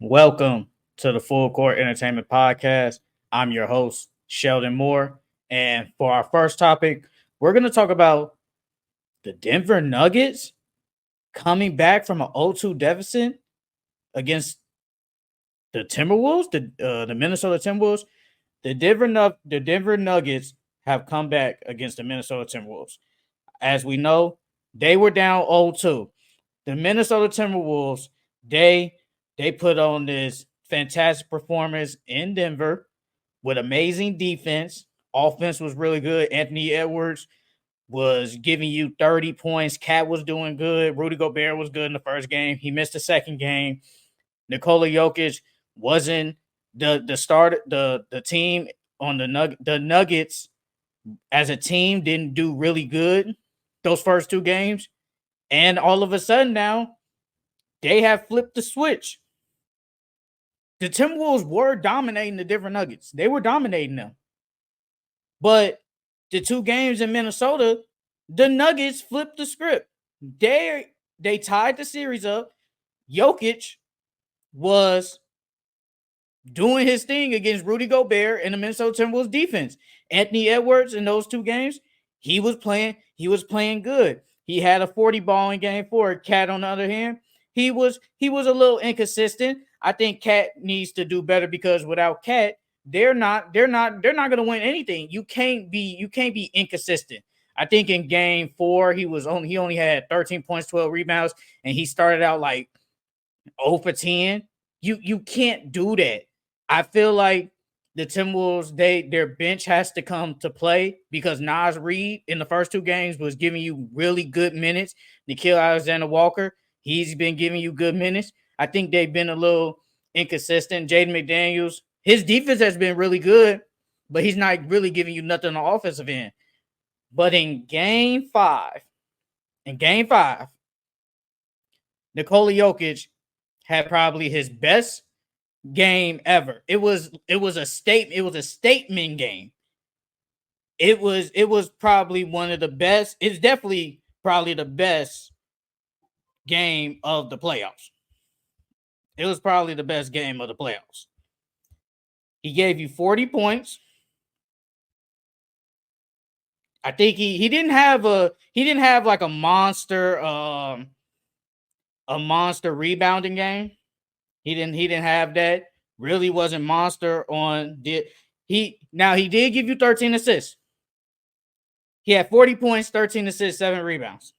Welcome to the Full Court Entertainment Podcast. I'm your host, Sheldon Moore. And for our first topic, we're going to talk about the Denver Nuggets coming back from an 0-2 deficit against the Timberwolves, the Minnesota Timberwolves. The Denver Nuggets have come back against the Minnesota Timberwolves. As we know, they were down 0-2. The Minnesota Timberwolves, they put on this fantastic performance in Denver with amazing defense. Offense was really good. Anthony Edwards was giving you 30 points. Cat was doing good. Rudy Gobert was good in the first game. He missed the second game. Nikola Jokic wasn't the start. The team on the Nuggets as a team didn't do really good those first two games. And all of a sudden now, they have flipped the switch. The Timberwolves were dominating the Denver Nuggets. They were dominating them. But the two games in Minnesota, the Nuggets flipped the script. They tied the series up. Jokic was doing his thing against Rudy Gobert and the Minnesota Timberwolves defense. Anthony Edwards in those two games, he was playing good. He had a 40 ball in game 4. Cat, on the other hand, he was a little inconsistent. I think Cat needs to do better because without Cat, they're not going to win anything. You can't be inconsistent. I think in game 4 he only had 13 points, 12 rebounds, and he started out like 0 for 10. You can't do that. I feel like the Timberwolves, their bench has to come to play because Naz Reid in the first two games was giving you really good minutes. Nickeil Alexander-Walker, he's been giving you good minutes. I think they've been a little inconsistent. Jaden McDaniels, his defense has been really good, but he's not really giving you nothing on the offensive end. But in game 5, Nikola Jokic had probably his best game ever. It was a statement game. It was probably one of the best. It's definitely probably the best game of the playoffs. It was probably the best game of the playoffs. He gave you 40 points. I think he didn't have like a monster rebounding game. He didn't have that. Really wasn't monster on he did give you 13 assists. He had 40 points, 13 assists, 7 rebounds.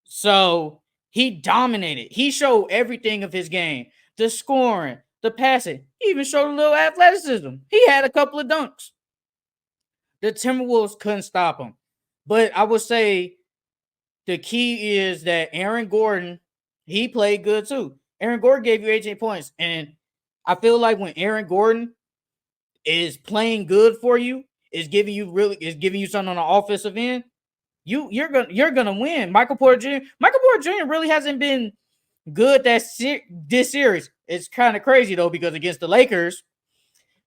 So he dominated. He showed everything of his game. The scoring, the passing. He even showed a little athleticism. He had a couple of dunks. The Timberwolves couldn't stop him. But I would say the key is that Aaron Gordon, he played good too. Aaron Gordon gave you 18 points. And I feel like when Aaron Gordon is playing good for you, is giving you something on the offensive end, you're gonna win. Michael Porter Jr. really hasn't been good this series. It's kind of crazy though, because against the Lakers,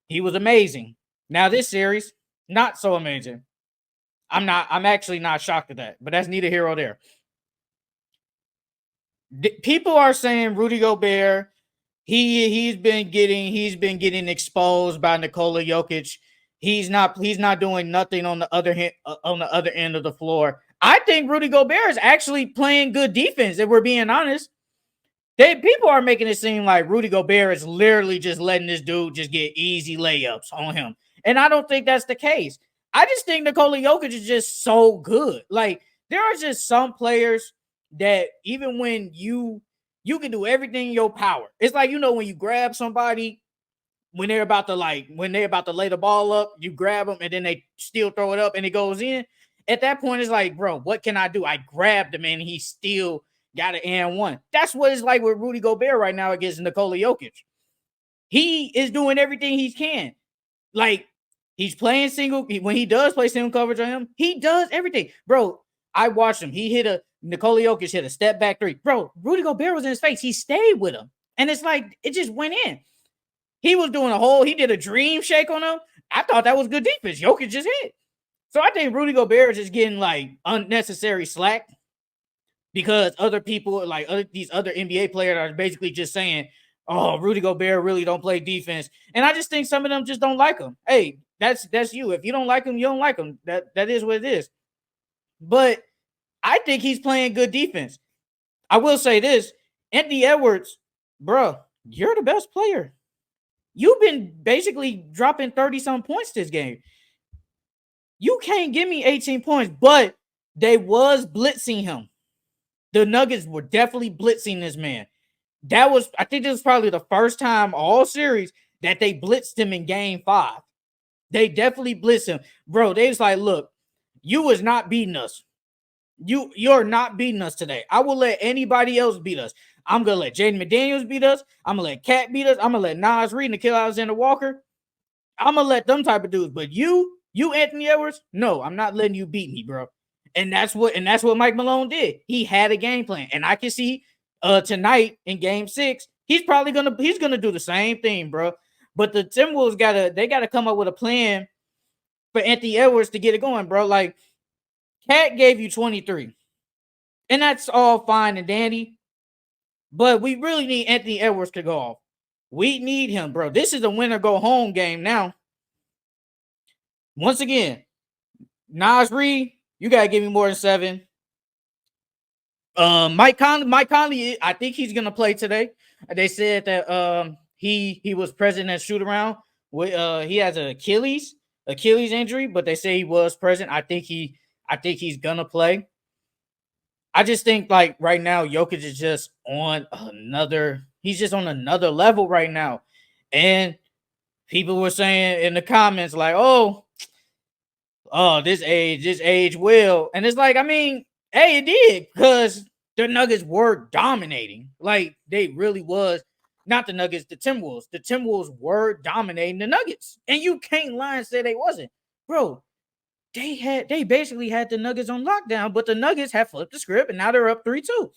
he was amazing. Now this series, not so amazing. I'm actually not shocked at that, but that's neither here or there. People are saying Rudy Gobert, he's been getting exposed by Nikola Jokic. He's not doing nothing on the other end of the floor. I think Rudy Gobert is actually playing good defense, if we're being honest. People are making it seem like Rudy Gobert is literally just letting this dude just get easy layups on him. And I don't think that's the case. I just think Nikola Jokic is just so good. Like, there are just some players that even when you can do everything in your power. It's like, when you grab somebody when they're about to lay the ball up, you grab them and then they still throw it up and it goes in. At that point, it's like, bro, what can I do? I grabbed him and he still got an and one. That's what it's like with Rudy Gobert right now against Nikola Jokic. He is doing everything he can. Like, he's playing when he does play single coverage on him, he does everything. Bro, I watched him. Nikola Jokic hit a step back 3. Bro, Rudy Gobert was in his face. He stayed with him. And it's like, it just went in. He was doing he did a dream shake on him. I thought that was good defense. Jokic just hit. So I think Rudy Gobert is just getting like unnecessary slack because other people, like these other NBA players, are basically just saying, oh, Rudy Gobert really don't play defense. And I just think some of them just don't like him. Hey, that's you. If you don't like him, you don't like him. That is what it is. But I think he's playing good defense. I will say this, Anthony Edwards, bro, you're the best player. You've been basically dropping 30-some points this game. You can't give me 18 points, but they was blitzing him. The Nuggets were definitely blitzing this man. I think this was probably the first time all series that they blitzed him in game 5. They definitely blitzed him. Bro, they was like, look, you was not beating us. You're not beating us today. I will let anybody else beat us. I'm going to let Jaden McDaniels beat us. I'm going to let Cat beat us. I'm going to let Nas Reed and Nikhil Alexander Walker. I'm going to let them type of dudes. But you Anthony Edwards, no, I'm not letting you beat me, bro. And that's what Mike Malone did. He had a game plan. And I can see tonight in game 6, he's gonna do the same thing, bro. But the Timberwolves gotta come up with a plan for Anthony Edwards to get it going, bro. Like, Cat gave you 23. And that's all fine and dandy. But we really need Anthony Edwards to go off. We need him, bro. This is a win or go home game now. Once again, Nas Reed, you gotta give me more than 7. Mike Conley, I think he's gonna play today. They said that he was present at shoot around. He has an Achilles injury, but they say he was present. I think he's gonna play. I just think, like, right now, Jokic is just on another level right now. And people were saying in the comments, like, oh, this age will. And it's like, I mean, hey, it did, because the Nuggets were dominating. Like, they really was. Not the Nuggets, the Timberwolves. The Timberwolves were dominating the Nuggets. And you can't lie and say they wasn't. Bro, they basically had the Nuggets on lockdown, but the Nuggets have flipped the script, and now they're up 3-2.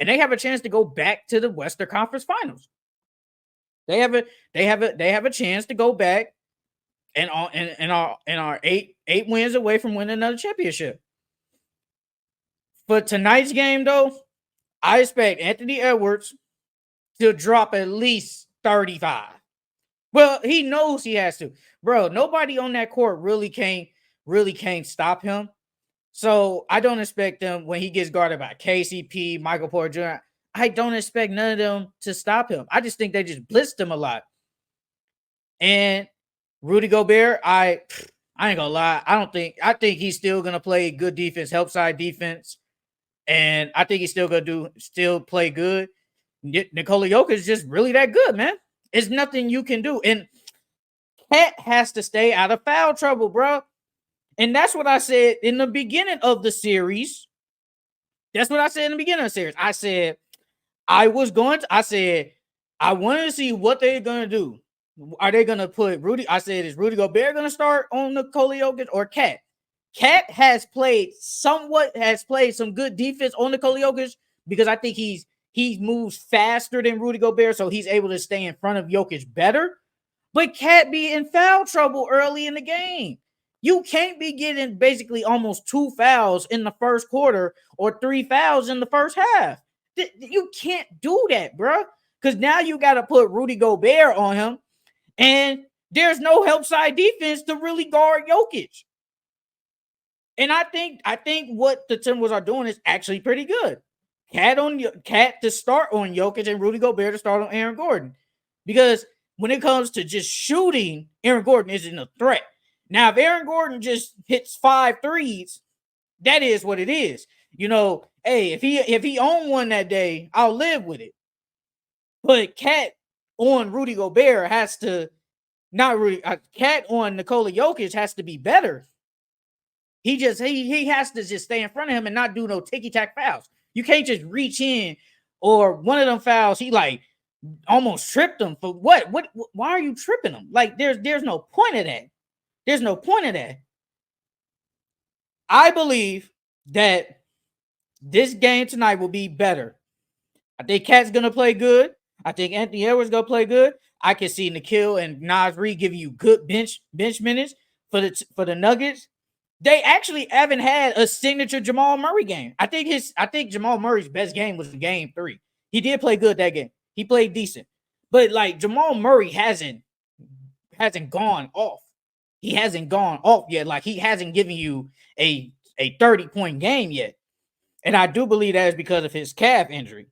And they have a chance to go back to the Western Conference Finals. They have a chance to go back and are 8 wins away from winning another championship. For tonight's game, though, I expect Anthony Edwards to drop at least 35. Well, he knows he has to. Bro, nobody on that court really can't stop him. So I don't expect them, when he gets guarded by KCP, Michael Porter Jr., I don't expect none of them to stop him. I just think they just blitzed him a lot. And Rudy Gobert, I ain't gonna lie. I think he's still gonna play good defense, help side defense. And I think he's still gonna play good. Nikola Jokic is just really that good, man. It's nothing you can do. And Cat has to stay out of foul trouble, bro. And that's what I said in the beginning of the series. I said, I wanted to see what they're going to do. Are they going to put Rudy? I said, is Rudy Gobert going to start on Nikola Jokic or Cat? Cat has played some good defense on Nikola Jokic, because I think he moves faster than Rudy Gobert, so he's able to stay in front of Jokic better. But Cat be in foul trouble early in the game. You can't be getting basically almost 2 fouls in the first quarter or 3 fouls in the first half. You can't do that, bro. Because now you got to put Rudy Gobert on him, and there's no help side defense to really guard Jokic. And I think what the Timberwolves are doing is actually pretty good. Cat to start on Jokic and Rudy Gobert to start on Aaron Gordon. Because when it comes to just shooting, Aaron Gordon isn't a threat. Now, if Aaron Gordon just hits 5 threes, that is what it is. You know, hey, if he owned one that day, I'll live with it. But Cat on Rudy Gobert has to, Cat on Nikola Jokic has to be better. He has to just stay in front of him and not do no ticky-tack fouls. You can't just reach in, or one of them fouls, he like almost tripped him for what? Why are you tripping him? Like, there's no point of that. There's no point of that. I believe that this game tonight will be better. I think Cat's going to play good. I think Anthony Edwards going to play good. I can see Nikhil and Nas Reed giving you good bench minutes for the Nuggets. They actually haven't had a signature Jamal Murray game. I think Jamal Murray's best game was game 3. He did play good that game. He played decent. But like Jamal Murray hasn't gone off. He hasn't gone off yet. Like he hasn't given you a 30-point game yet. And I do believe that is because of his calf injury.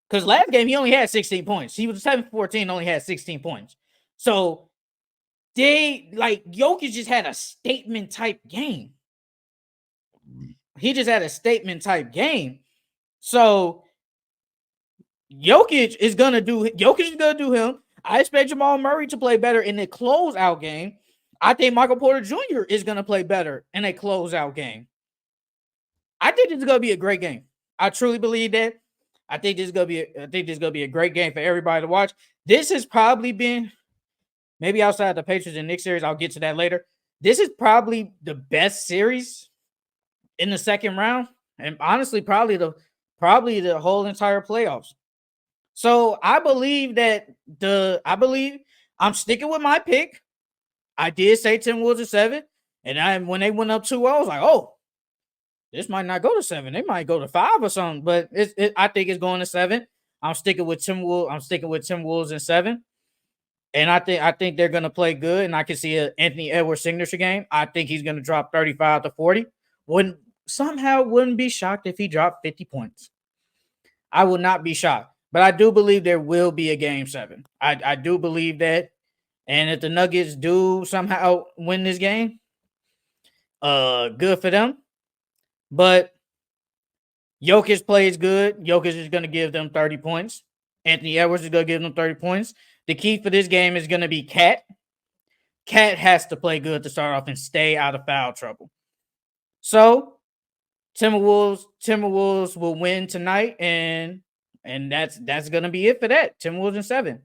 Because last game he only had 16 points. He was 7-14, only had 16 points. So they like Jokic just had a statement type game. He just had a statement type game. So Jokic is gonna do him. I expect Jamal Murray to play better in the closeout game. I think Michael Porter Jr. is gonna play better in a closeout game. I think this is gonna be a great game. I truly believe that. I think this is gonna be a great game for everybody to watch. This has probably been, maybe outside the Patriots and Knicks series, I'll get to that later. This is probably the best series in the second round, and honestly, probably the whole entire playoffs. So I believe I'm sticking with my pick. I did say Timberwolves at 7, and when they went up 2-0, I was like, oh, this might not go to 7. They might go to 5 or something, but I think it's going to 7. I'm sticking with Timberwolves in 7. And I think they're gonna play good, and I can see an Anthony Edwards signature game. I think he's gonna drop 35 to 40. Wouldn't be shocked if he dropped 50 points. I will not be shocked. But I do believe there will be a game 7. I do believe that. And if the Nuggets do somehow win this game, good for them. But Jokic plays good. Jokic is going to give them 30 points. Anthony Edwards is going to give them 30 points. The key for this game is going to be Cat. Cat has to play good to start off and stay out of foul trouble. So Timberwolves will win tonight, and that's going to be it for that. Timberwolves in 7.